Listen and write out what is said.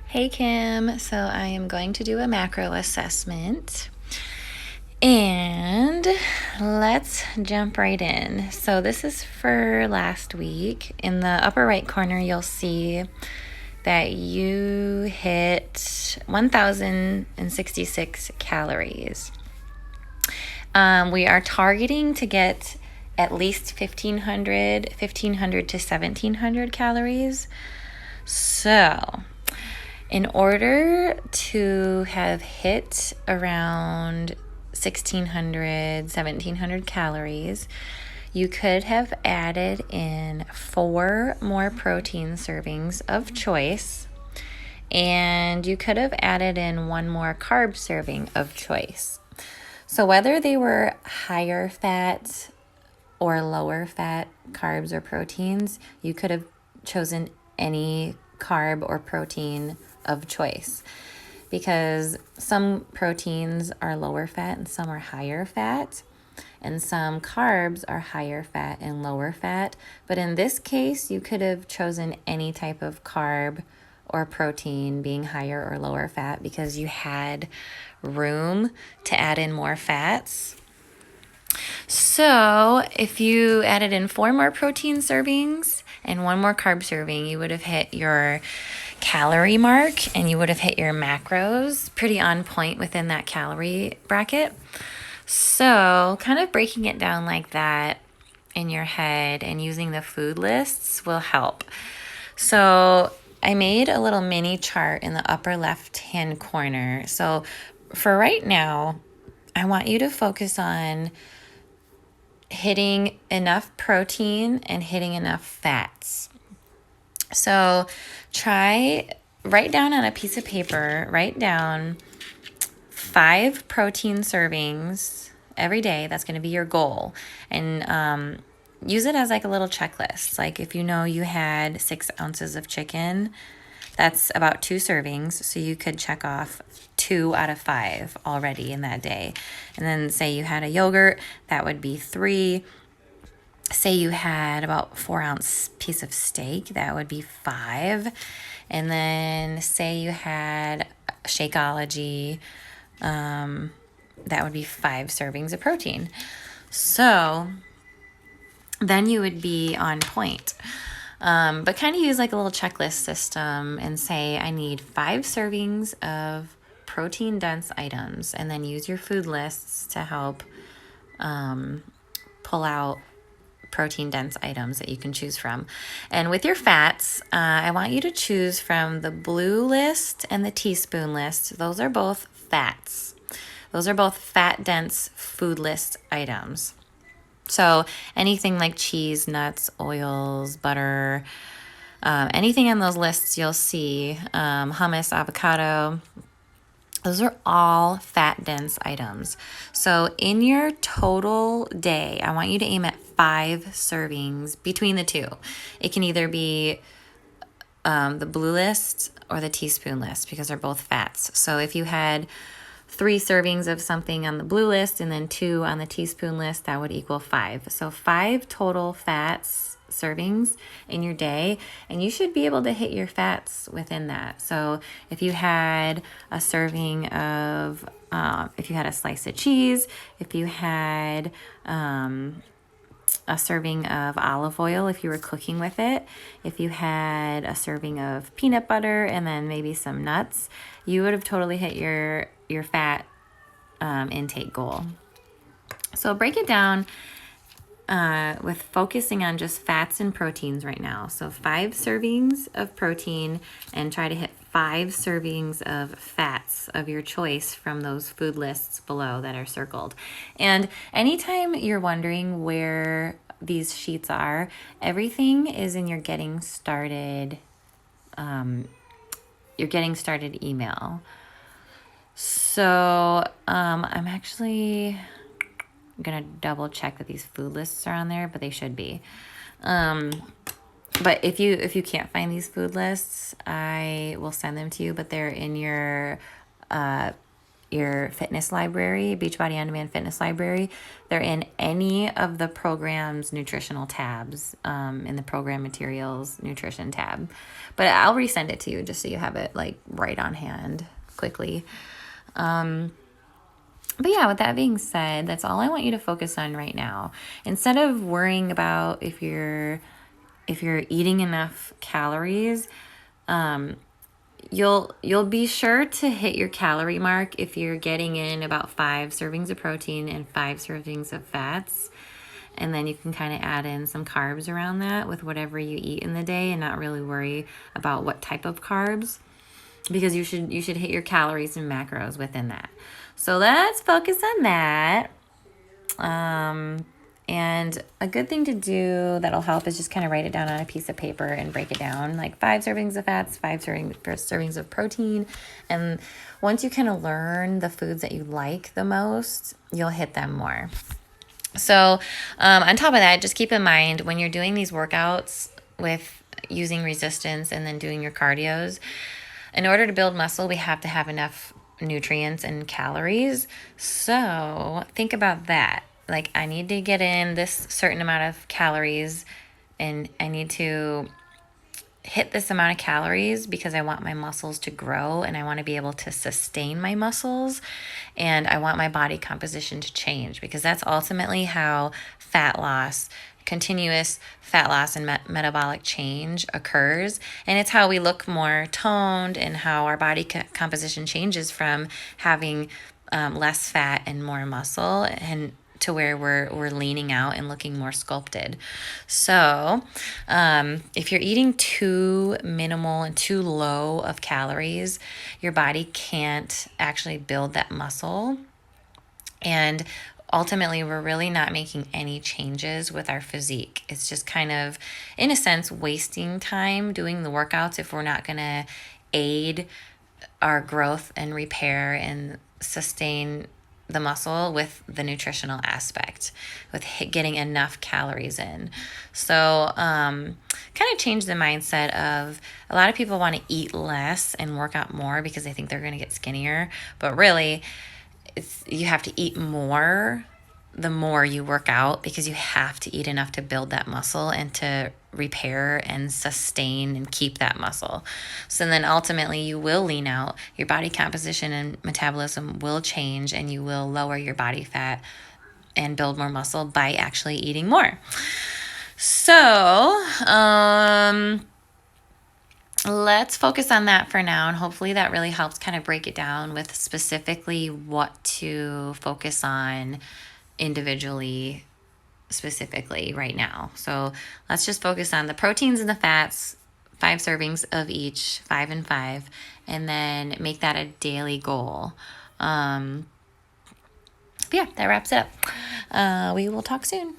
Hey Kim, so I am going to do a macro assessment and let's jump right in. So this is for last week. In the upper right corner, you'll see that you hit 1,066 calories. We are targeting to get at least 1,500 to 1,700 calories. So in order to have hit around 1,600, 1,700 calories, you could have added in 4 more protein servings of choice, and you could have added in 1 more carb serving of choice. So whether they were higher fat or lower fat carbs or proteins, you could have chosen any carb or protein of choice, because some proteins are lower fat and some are higher fat, and some carbs are higher fat and lower fat. But in this case, you could have chosen any type of carb or protein being higher or lower fat because you had room to add in more fats. So if you added in 4 more protein servings and 1 more carb serving, you would have hit your calorie mark and you would have hit your macros pretty on point within that calorie bracket. So kind of breaking it down like that in your head and using the food lists will help. So I made a little mini chart in the upper left-hand corner. So for right now, I want you to focus on hitting enough protein and hitting enough fats. So write down on a piece of paper, write down 5 protein servings every day. That's going to be your goal. And use it as like a little checklist. Like if you know you had 6 ounces of chicken, that's about 2 servings. So you could check off 2 out of 5 already in that day. And then say you had a yogurt, that would be 3. Say you had about 4-ounce piece of steak, that would be 5. And then say you had Shakeology, that would be 5 servings of protein. So then you would be on point. But kind of use like a little checklist system and say, I need 5 servings of protein dense items, and then use your food lists to help pull out protein dense items that you can choose from. And with your fats, I want you to choose from the blue list and the teaspoon list. Those are both fats. Those are both fat dense food list items. So anything like cheese, nuts, oils, butter, anything on those lists you'll see, hummus, avocado, those are all fat dense items. So in your total day, I want you to aim at 5 servings between the two. It can either be the blue list or the teaspoon list because they're both fats. So if you had 3 servings of something on the blue list and then 2 on the teaspoon list, that would equal 5. So 5 total fats servings in your day, and you should be able to hit your fats within that. So if you had a serving of, if you had a slice of cheese, if you had a serving of olive oil, if you were cooking with it, if you had a serving of peanut butter and then maybe some nuts, you would have totally hit your fat intake goal. So break it down with focusing on just fats and proteins right now. So 5 servings of protein, and try to hit 5 servings of fats of your choice from those food lists below that are circled. And anytime you're wondering where these sheets are, everything is in your getting started email. So I'm actually gonna double check that these food lists are on there, but they should be. But if you can't find these food lists, I will send them to you, but they're in your your fitness library, Beachbody On Demand fitness library. They're in any of the program's nutritional tabs, in the program materials nutrition tab. But I'll resend it to you just so you have it like right on hand quickly. But yeah, with that being said, that's all I want you to focus on right now. Instead of worrying about if you're eating enough calories, you'll be sure to hit your calorie mark if you're getting in about 5 servings of protein and 5 servings of fats. And then you can kind of add in some carbs around that with whatever you eat in the day and not really worry about what type of carbs, because you should hit your calories and macros within that. So let's focus on that. And a good thing to do that'll help is just kind of write it down on a piece of paper and break it down, like 5 servings of fats, 5 servings of protein. And once you kind of learn the foods that you like the most, you'll hit them more. So on top of that, just keep in mind when you're doing these workouts with using resistance and then doing your cardios, in order to build muscle, we have to have enough nutrients and calories. So think about that. Like, I need to get in this certain amount of calories, and I need to hit this amount of calories because I want my muscles to grow and I want to be able to sustain my muscles, and I want my body composition to change, because that's ultimately how fat loss, continuous fat loss and metabolic change occurs. And it's how we look more toned and how our body composition changes from having less fat and more muscle, and to where we're leaning out and looking more sculpted. So if you're eating too minimal and too low of calories, your body can't actually build that muscle. And ultimately, we're really not making any changes with our physique. It's just kind of, in a sense, wasting time doing the workouts if we're not going to aid our growth and repair and sustain the muscle with the nutritional aspect, with getting enough calories in. So kind of change the mindset of, a lot of people want to eat less and work out more because they think they're going to get skinnier. But really, you have to eat more the more you work out, because you have to eat enough to build that muscle and to repair and sustain and keep that muscle. So then ultimately you will lean out, your body composition and metabolism will change, and you will lower your body fat and build more muscle by actually eating more. So let's focus on that for now, and hopefully that really helps kind of break it down with specifically what to focus on individually, specifically right now. So let's just focus on the proteins and the fats, 5 servings of each, 5 and 5, and then make that a daily goal. Yeah, that wraps it up. We will talk soon.